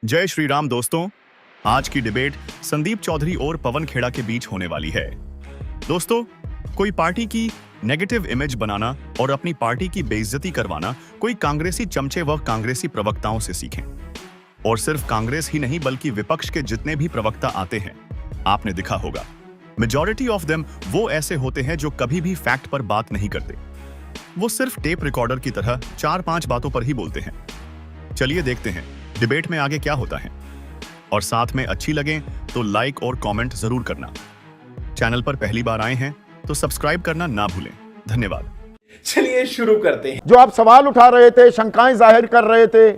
जय श्री राम दोस्तों। आज की डिबेट संदीप चौधरी और पवन खेड़ा के बीच होने वाली है। दोस्तों, कोई पार्टी की नेगेटिव इमेज बनाना और अपनी पार्टी की बेइज्जती करवाना कोई कांग्रेसी चमचे व कांग्रेसी प्रवक्ताओं से सीखें। और सिर्फ कांग्रेस ही नहीं बल्कि विपक्ष के जितने भी प्रवक्ता आते हैं, आपने देखा होगा, मेजॉरिटी ऑफ देम वो ऐसे होते हैं जो कभी भी फैक्ट पर बात नहीं करते। वो सिर्फ टेप रिकॉर्डर की तरह 4-5 बातों पर ही बोलते हैं। चलिए देखते हैं डिबेट में आगे क्या होता है। और साथ में अच्छी लगे तो लाइक और कमेंट जरूर करना। चैनल पर पहली बार आए हैं तो सब्सक्राइब करना ना भूलें। धन्यवाद। चलिए शुरू करते हैं। जो आप सवाल उठा रहे थे, शंकाएं जाहिर कर रहे थे,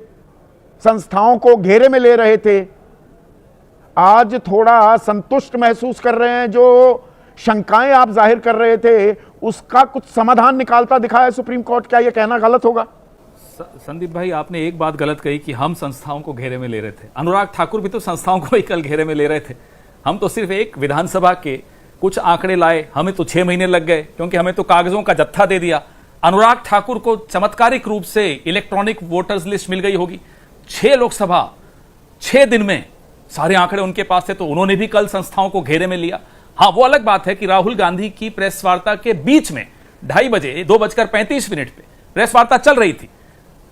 संस्थाओं को घेरे में ले रहे थे, आज थोड़ा संतुष्ट महसूस कर रहे हैं। जो शंकाएं आप जाहिर कर रहे थे उसका कुछ समाधान निकालता दिखा है सुप्रीम कोर्ट। क्या यह कहना गलत होगा? संदीप भाई, आपने एक बात गलत कही कि हम संस्थाओं को घेरे में ले रहे थे। अनुराग ठाकुर भी तो संस्थाओं को ही कल घेरे में ले रहे थे। हम तो सिर्फ एक विधानसभा के कुछ आंकड़े लाए, हमें तो 6 महीने लग गए क्योंकि हमें तो कागजों का जत्था दे दिया। अनुराग ठाकुर को चमत्कारिक रूप से इलेक्ट्रॉनिक वोटर्स लिस्ट मिल गई होगी। 6 लोकसभा 6 दिन में सारे आंकड़े उनके पास थे, तो उन्होंने भी कल संस्थाओं को घेरे में लिया। हाँ, वो अलग बात है कि राहुल गांधी की प्रेस वार्ता के बीच में 2:30 बजे 2:35 पे प्रेस वार्ता चल रही थी।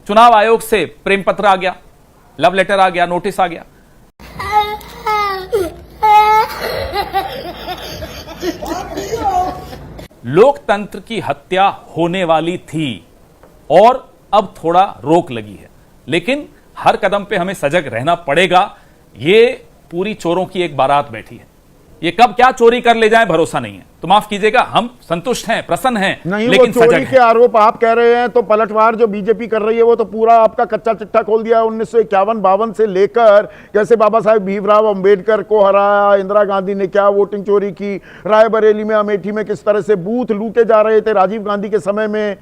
चुनाव आयोग से प्रेम पत्र आ गया, लव लेटर आ गया, नोटिस आ गया। लोकतंत्र की हत्या होने वाली थी और अब थोड़ा रोक लगी है, लेकिन हर कदम पे हमें सजग रहना पड़ेगा। ये पूरी चोरों की एक बारात बैठी है, ये कब क्या चोरी कर ले जाए भरोसा नहीं है। तो माफ कीजिएगा, हम संतुष्ट हैं, प्रसन्न हैं, नहीं, लेकिन वो चोरी के आरोप आप कह रहे हैं तो पलटवार जो बीजेपी कर रही है वो तो पूरा आपका कच्चा चिट्ठा खोल दिया। 1951-52 से लेकर कैसे बाबा साहेब भीमराव अंबेडकर को हराया, इंदिरा गांधी ने क्या वोटिंग चोरी की, रायबरेली में, अमेठी में किस तरह से बूथ लूटे जा रहे थे राजीव गांधी के समय में,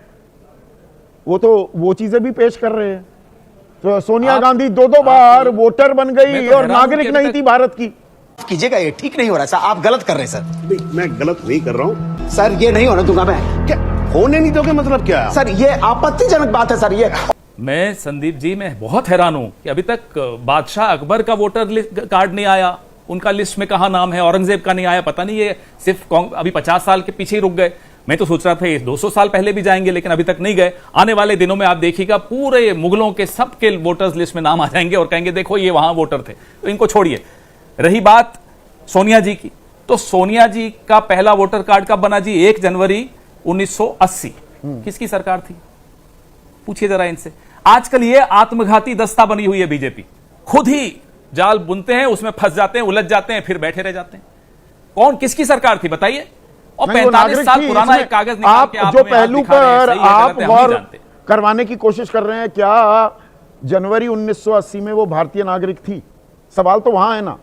वो तो वो चीजें भी पेश कर रहे हैं। तो सोनिया गांधी 2 बार वोटर बन गई और नागरिक नहीं थी भारत की। कीजिएगा, ये ठीक नहीं हो रहा सर, आप गलत कर रहे हैं सर। मैं गलत नहीं कर रहा हूँ सर, ये नहीं होने दूंगा मैं। क्या होने नहीं दोगे मतलब क्या है? सर, ये आपत्तिजनक बात है सर। ये मैं संदीप जी, मैं बहुत हैरान हूं कि अभी तक बादशाह अकबर का वोटर कार्ड नहीं आया, उनका लिस्ट में कहां नाम है, औरंगजेब का नहीं आया। पता नहीं ये सिर्फ अभी 50 साल के पीछे ही रुक गए। मैं तो सोच रहा था ये 200 साल पहले भी जाएंगे, लेकिन अभी तक नहीं गए। आने वाले दिनों में आप देखिएगा पूरे मुगलों के सबके वोटर्स लिस्ट में नाम आ जाएंगे और कहेंगे देखो ये वहां वोटर थे। तो इनको छोड़िए। रही बात सोनिया जी की, तो सोनिया जी का पहला वोटर कार्ड कब बना जी? 1 जनवरी 1980। किसकी सरकार थी? पूछिए जरा इनसे। आजकल ये आत्मघाती दस्ता बनी हुई है बीजेपी, खुद ही जाल बुनते हैं, उसमें फंस जाते हैं, उलझ जाते हैं, फिर बैठे रह जाते हैं। कौन किसकी सरकार थी बताइए? और 45 साल पुराना एक कागज निकाल के आप जो पहलू पर आप गौर करवाने की कोशिश कर रहे हैं, क्या जनवरी 1980 में वो भारतीय नागरिक थी? सवाल तो वहां है ना।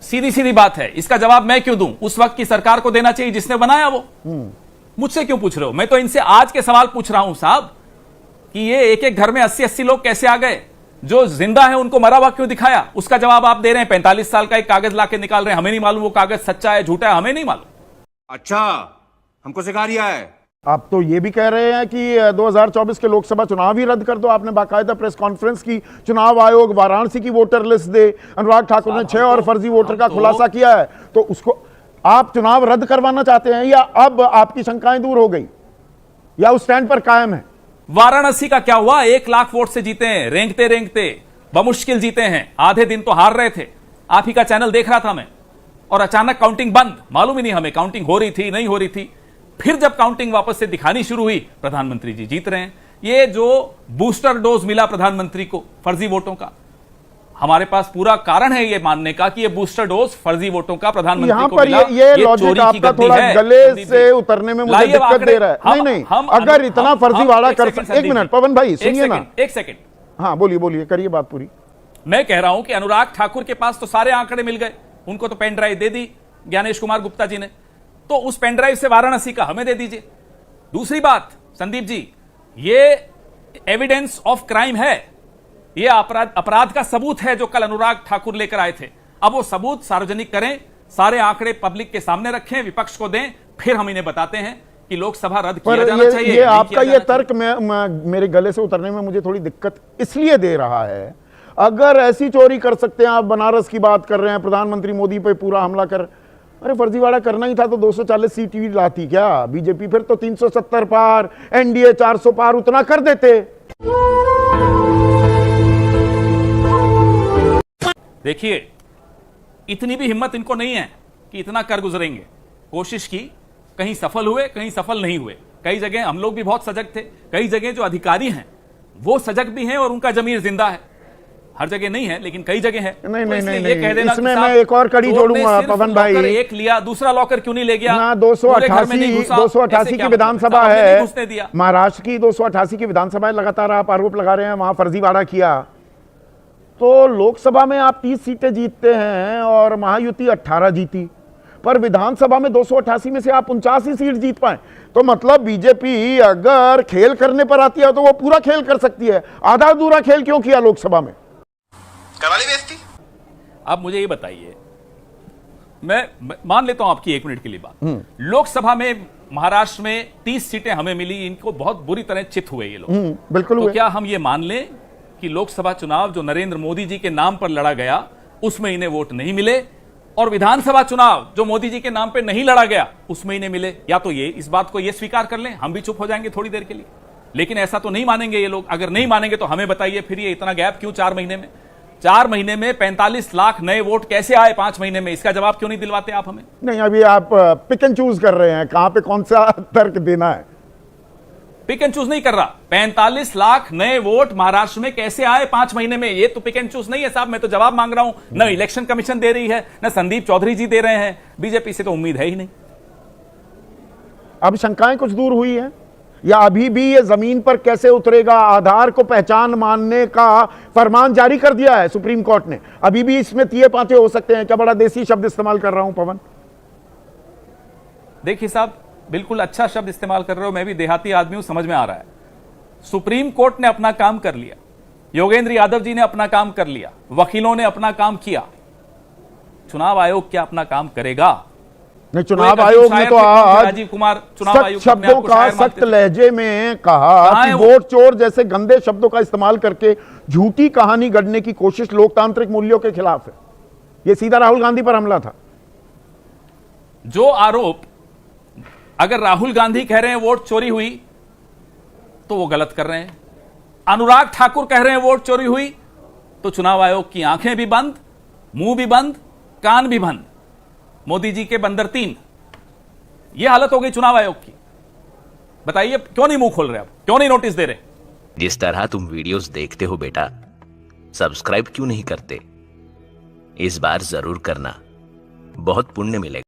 सीधी सीधी बात है, इसका जवाब मैं क्यों दूं? उस वक्त की सरकार को देना चाहिए जिसने बनाया वो। मुझसे क्यों पूछ रहे हो? मैं तो इनसे आज के सवाल पूछ रहा हूं साहब कि ये एक घर में 80-80 लोग कैसे आ गए? जो जिंदा है उनको मरा हुआ क्यों दिखाया? उसका जवाब आप दे रहे हैं। 45 साल का एक कागज लाके निकाल रहे हैं। हमें नहीं मालूम वो कागज सच्चा है झूठा है, हमें नहीं मालूम। अच्छा, हमको सिखा रिया है। आप तो ये भी कह रहे हैं कि 2024 के लोकसभा चुनाव ही रद्द कर दो। आपने बाकायदा प्रेस कॉन्फ्रेंस की, चुनाव आयोग वाराणसी की वोटर लिस्ट दे। अनुराग ठाकुर ने 6 और फर्जी वोटर का खुलासा किया है, तो उसको आप चुनाव रद्द करवाना चाहते हैं या अब आपकी शंकाएं दूर हो गई या उस स्टैंड पर कायम है? वाराणसी का क्या हुआ? 1 लाख वोट से जीते हैं, रेंगते रेंगते बमुश्किल जीते हैं। आधे दिन तो हार रहे थे। आप ही का चैनल देख रहा था मैं, और अचानक काउंटिंग बंद। मालूम ही नहीं हमें काउंटिंग हो रही थी नहीं हो रही थी। फिर जब काउंटिंग वापस से दिखानी शुरू हुई, प्रधानमंत्री जी जीत रहे हैं। ये जो बूस्टर डोज मिला प्रधानमंत्री को फर्जी वोटों का, हमारे पास पूरा कारण है ये मानने का कि ये बूस्टर डोज फर्जी वोटों का प्रधानमंत्री को मिला। ये लॉजिक आपका थोड़ा गले से उतरने में मुझे दिक्कत दे रहा है। नहीं, अगर इतना फर्जीवाड़ा कर सकते। 1 मिनट पवन भाई सुनिए ना। 1 सेकंड। हाँ बोलिए, करिए बात पूरी। मैं कह रहा हूं कि अनुराग ठाकुर के पास तो सारे आंकड़े मिल गए, उनको तो पेन ड्राइव दे दी ज्ञानेश कुमार गुप्ता जी ने, तो उस पेन ड्राइव से वाराणसी का हमें दे दीजिए। दूसरी बात संदीप जी, ये एविडेंस ऑफ क्राइम है, ये अपराध का सबूत है जो कल अनुराग ठाकुर लेकर आए थे। अब वो सबूत सार्वजनिक करें, सारे आंकड़े पब्लिक के सामने रखें, विपक्ष को दें, फिर हम इन्हें बताते हैं कि लोकसभा रद्द किया जाना चाहिए। ये आपका ये तर्क मेरे गले से उतरने में मुझे थोड़ी दिक्कत इसलिए दे रहा है, अगर ऐसी चोरी कर सकते हैं, आप बनारस की बात कर रहे हैं, प्रधानमंत्री मोदी पे पूरा हमला कर, अरे फर्जीवाड़ा करना ही था तो 240 सीट ही लाती क्या बीजेपी, फिर तो 370 पार, एनडीए 400 पार, उतना कर देते। देखिए, इतनी भी हिम्मत इनको नहीं है कि इतना कर गुजरेंगे। कोशिश की, कहीं सफल हुए, कहीं सफल नहीं हुए। कई जगह हम लोग भी बहुत सजग थे, कई जगह जो अधिकारी हैं वो सजग भी हैं और उनका जमीर जिंदा है। हर जगह नहीं है, लेकिन कई जगह है। नहीं, तो नहीं, इसलिए नहीं, ये कह देना इसमें कि मैं साहब, एक और कड़ी चोर ने जोड़ूंगा सिर्फ पवन भाई। लॉकर एक लिया, दूसरा लॉकर क्यों नहीं ले गया? ना पूरे घर में नहीं घुसा। 288 ऐसे की क्या विधानसभा मतलब? है, नहीं घुसने दिया। महाराष्ट्र की 288 की विधानसभा है, लगातार आप आरोप लगा रहे हैं वहां फर्जीवाड़ा किया। तो लोकसभा में आप 30 सीटें जीतते हैं और महायुति 18 जीती, पर विधानसभा में 288 में से आप 49 ही सीट जीत पाए। तो मतलब बीजेपी अगर खेल करने पर आती है तो वो पूरा खेल कर सकती है, आधा अधूरा खेल क्यों किया लोकसभा में? करवा ली बेइज्जती। अब मुझे ये बताइए, मैं मान लेता हूं आपकी 1 मिनट के लिए बात। लोकसभा में महाराष्ट्र में 30 सीटें हमें मिली, इनको बहुत बुरी तरह चित हुए ये लोग। बिल्कुल तो हुए। क्या हम ये मान लें कि लोकसभा चुनाव जो नरेंद्र मोदी जी के नाम पर लड़ा गया उसमें इन्हें वोट नहीं मिले, और विधानसभा चुनाव जो मोदी जी के नाम पे नहीं लड़ा गया उसमें इन्हें मिले? या तो ये इस बात को ये स्वीकार कर लें, हम भी चुप हो जाएंगे थोड़ी देर के लिए, लेकिन ऐसा तो नहीं मानेंगे ये लोग। अगर नहीं मानेंगे तो हमें बताइए फिर ये इतना गैप क्यों 4 महीने में? 4 महीने में 45 लाख नए वोट कैसे आए 5 महीने में? इसका जवाब क्यों नहीं दिलवाते आप हमें? नहीं, अभी आप पिक एंड चूज कर रहे हैं कहां पे कौन सा तर्क देना है। पिक एंड चूज नहीं कर रहा। 45 लाख नए वोट महाराष्ट्र में कैसे आए 5 महीने में? ये तो पिक एंड चूज नहीं है साहब, मैं तो जवाब मांग रहा हूं। न इलेक्शन कमीशन दे रही है, न संदीप चौधरी जी दे रहे हैं, बीजेपी से तो उम्मीद है ही नहीं। अब शंकाएं कुछ दूर हुई है या अभी भी ये जमीन पर कैसे उतरेगा? आधार को पहचान मानने का फरमान जारी कर दिया है सुप्रीम कोर्ट ने, अभी भी इसमें तिये पांचे हो सकते हैं। क्या बड़ा देसी शब्द इस्तेमाल कर रहा हूं पवन? देखिए साहब, बिल्कुल अच्छा शब्द इस्तेमाल कर रहे हो, मैं भी देहाती आदमी हूं, समझ में आ रहा है। सुप्रीम कोर्ट ने अपना काम कर लिया, योगेंद्र यादव जी ने अपना काम कर लिया, वकीलों ने अपना काम किया। चुनाव आयोग क्या अपना काम करेगा? नहीं, चुनाव आयोग ने तो आज राजीव कुमार चुनाव सख्त आयोग शब्दों का सख्त लहजे में कहा कि वोट चोर जैसे गंदे शब्दों का इस्तेमाल करके झूठी कहानी गढ़ने की कोशिश लोकतांत्रिक मूल्यों के खिलाफ है। यह सीधा राहुल गांधी पर हमला था। जो आरोप, अगर राहुल गांधी कह रहे हैं वोट चोरी हुई तो वो गलत कर रहे हैं, अनुराग ठाकुर कह रहे हैं वोट चोरी हुई तो चुनाव आयोग की आंखें भी बंद, मुंह भी बंद, कान भी बंद। मोदी जी के बंदर 3, ये हालत हो गई चुनाव आयोग की। बताइए क्यों नहीं मुंह खोल रहे, आप क्यों नहीं नोटिस दे रहे? जिस तरह तुम वीडियोस देखते हो बेटा, सब्सक्राइब क्यों नहीं करते? इस बार जरूर करना, बहुत पुण्य मिलेगा।